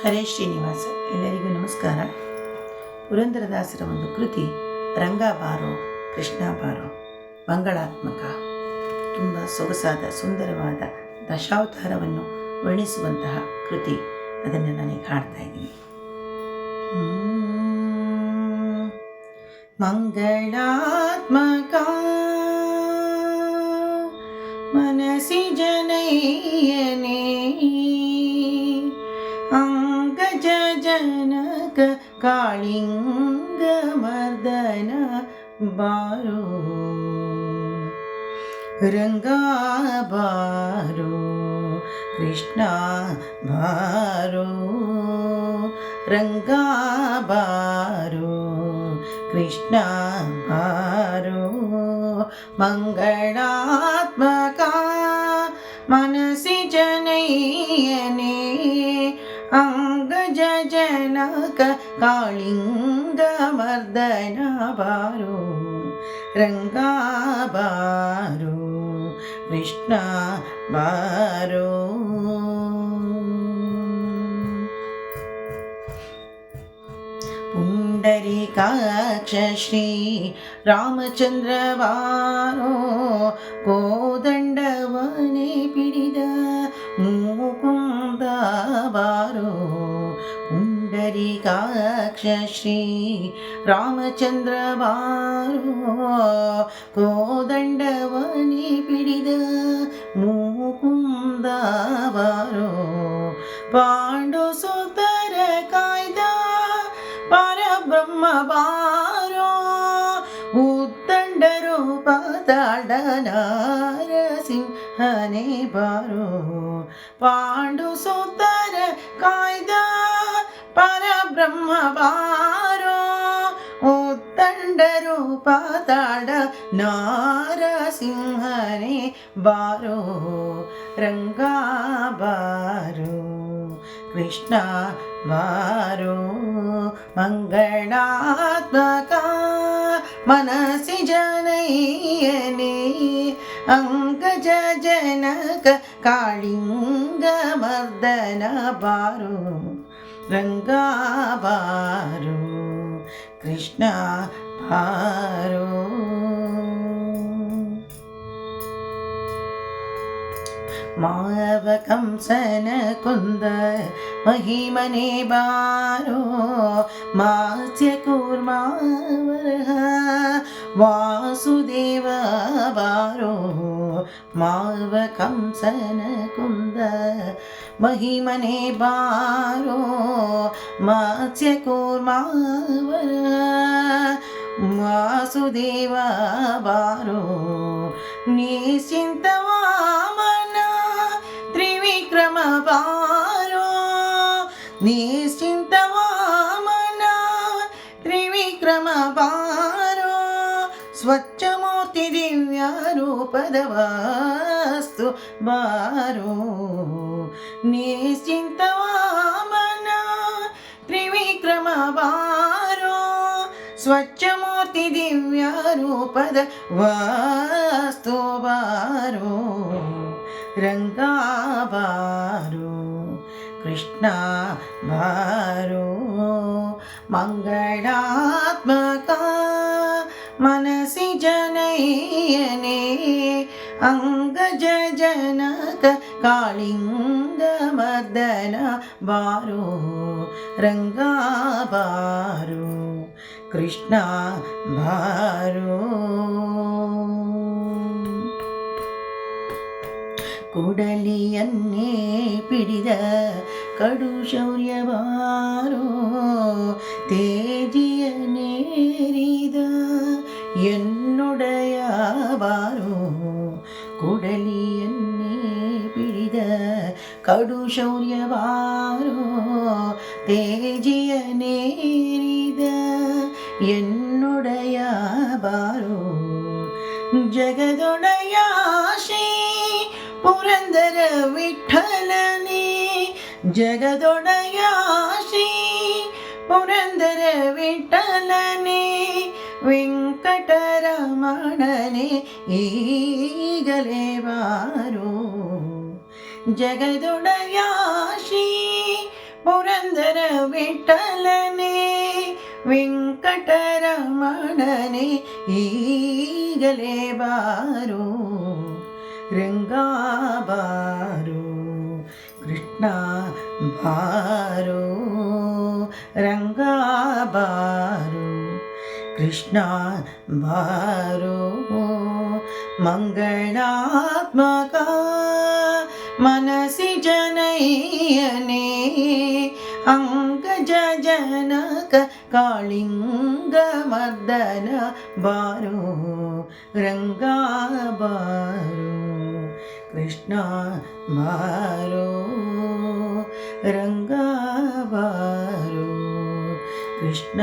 ಹರೇ ಶ್ರೀನಿವಾಸ. ಎಲ್ಲರಿಗೂ ನಮಸ್ಕಾರ. ಪುರಂದರದಾಸರ ಒಂದು ಕೃತಿ ರಂಗ ಬಾರೋ ಕೃಷ್ಣ ಬಾರೋ, ಮಂಗಳಾತ್ಮಕ, ತುಂಬ ಸೊಗಸಾದ ಸುಂದರವಾದ ದಶಾವತಾರವನ್ನು ವರ್ಣಿಸುವಂತಹ ಕೃತಿ. ಅದನ್ನು ನನಗೆ ಹಾಡ್ತಾ ಇದ್ದೀನಿ. ಮಂಗಳಾತ್ಮಕ ಮನಸಿ ಜನಯನೇ ಅಂಗಜ ಜನಕ ಕಾಳಿಂಗ ಮರ್ದನ ಬಾರೋ, ರಂಗ ಬಾರೋ ಕೃಷ್ಣ ಬಾರೋ, ರಂಗ ಬಾರೋ ಕೃಷ್ಣ ಬಾರೋ. ಮಂಗಳಾತ್ಮಕ ಮನಸಿ ಜನಯನೇ ಅಂಗಜ ಜನಕ ಕಾಳಿಂಗ ಮರ್ದನ ಬಾರೋ, ರಂಗ ಬಾರೋ ಕೃಷ್ಣ ಬಾರೋ. ಪುಂಡರೀಕಾಕ್ಷ ಶ್ರೀ ರಾಮಚಂದ್ರ ಬಾರೋ, ಕೋದಂಡವನೇ ಪಿಡಿದ ಮುಕುಂದ ಬಾರೋ. ಪುಂಡರೀಕಾಕ್ಷ ಶ್ರೀ ರಾಮಚಂದ್ರ ಬಾರೋ, ಕೋದಂಡವನೇ ಪಿಡಿದ ಮುಕುಂದ ಬಾರೋ. ಪಾಂಡು ಸುತರ ಕಾಯ್ದ ಪರಬ್ರಹ್ಮ ಬಾರೋ, ಉದ್ದಂಡ ರೂಪ ತಾಡ ನಾರಸಿಂಹನೇ ಬಾರೋ. ಪಾಂಡು ಸುತರ ಕಾಯ್ದ ಪರಬ್ರಹ್ಮ ಬಾರೋ, ಉದ್ದಂಡ ರೂಪ ತಾಡ ನಾರಸಿಂಹನೇ ಬಾರೋ, ರಂಗ ಬಾರೋ ಕೃಷ್ಣ ಬಾರೋ. ಮಂಗಳಾತ್ಮಕ ಮನಸಿ ಜನಯನೇ ಅಂಗಜ ಜನಕ ಕಾಳಿಂಗ ಮರ್ದನ ಬಾರೋ, ರಂಗ ಬಾರೋ ಕೃಷ್ಣ ಬಾರೋ. ಮಾವ ಕಂಸನ ಕುಂದ ಮಹಿಮನೆ ಬಾರೋ, ಮಾಸ್ಯ ಕೂರ್ಮಾವರಹ ವಾಸುದೇವ ಬಾರೋ. ಮಾವ ಕಂಸನ ಕುಂದ ಮಹಿಮನೆ ಬಾರೋ, ಮಾಸ್ಯ ಕೂರ್ಮಾವರಹ ವಾಸುದೇವ ಬಾರೋ. ನಿಶ್ಚಿಂತ ವಾಮನ ತ್ರಿವಿಕ್ರಮ ಬಾರೋ, ನಿಶ್ಚಿಂತ ವಾಮನ ತ್ರಿವಿಕ್ರಮ ಬಾರೋ. ಸ್ವಚ್ಛ ಮೂರ್ತಿ ದಿವ್ಯ ರೂಪದ ವಾಸ್ತು ಬಾರೋ, ನಿಶ್ಚಿಂತ ವಾಮನ ತ್ರಿವಿಕ್ರಮ ಬಾರೋ. ಸ್ವಚ್ಛ ಮೂರ್ತಿ ದಿವ್ಯ ರೂಪದ ವಾಸ್ತು ಬಾರೋ, ರಂಗ ಬಾರೋ ಕೃಷ್ಣ ಬಾರೋ. ಮಂಗಳಾತ್ಮಕ ಮನಸಿ ಜನಯನೇ ಅಂಗಜ ಜನಕ ಕಾಳಿಂಗ ಮರ್ದನ ಬಾರೋ, ರಂಗ ಬಾರೋ ಕೃಷ್ಣ ಬಾರೋ. ಕುಡಲಿಯನ್ನೇ ಪಿಡಿದ ಕಡು ಶೌರ್ಯ ಬಾರೋ, ತೇಜಿಯನೇರಿದ ಎನ್ನೊಡೆಯ ಬಾರೋ. ಕುಡಲಿಯನ್ನೇ ಪಿಡಿದ ಕಡು ಶೌರ್ಯ ಬಾರೋ, ತೇಜಿಯನೇರಿದ ಎನ್ನೊಡೆಯ ಬಾರೋ. ಜಗದೊಡೆಯ ಶ್ರೀ ಪುರಂದರ ವಿಠಲನೇ, ಜಗದೊಡೆಯ ಶ್ರೀ ಪುರಂದರ ವಿಠಲನೇ, ವೆಂಕಟರಮಣನೇ ಈಗಲೇ ಬಾರೋ. ಜಗದೊಡೆಯ ಶ್ರೀ ಪುರಂದರ ವಿಠಲನೇ ವೆಂಕಟರಮಣನೇ ಈಗಲೇ ಬಾರೋ ರಂಗಾ ಬಾರೋ ಕೃಷ್ಣ ಬಾರೋ ರಂಗಾ ಬಾರೋ ಕೃಷ್ಣ ಬಾರೋ ಮಂಗಳಾತ್ಮಕ ಮನಸಿ ಜನಯನೇ ಅಂಗಜ ಜನಕ ಕಾಳಿಂಗ ಮರ್ದನ ಬಾರೋ ರಂಗಾ ಬಾರೋ ಕೃಷ್ಣ ಬಾರೋ ರಂಗಾ ಬಾರೋ ಕೃಷ್ಣ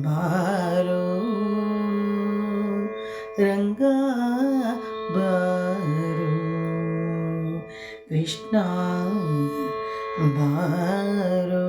ಬಾರೋ ರಂಗಾ ಬಾರೋ ಕೃಷ್ಣ ಬಾರೋ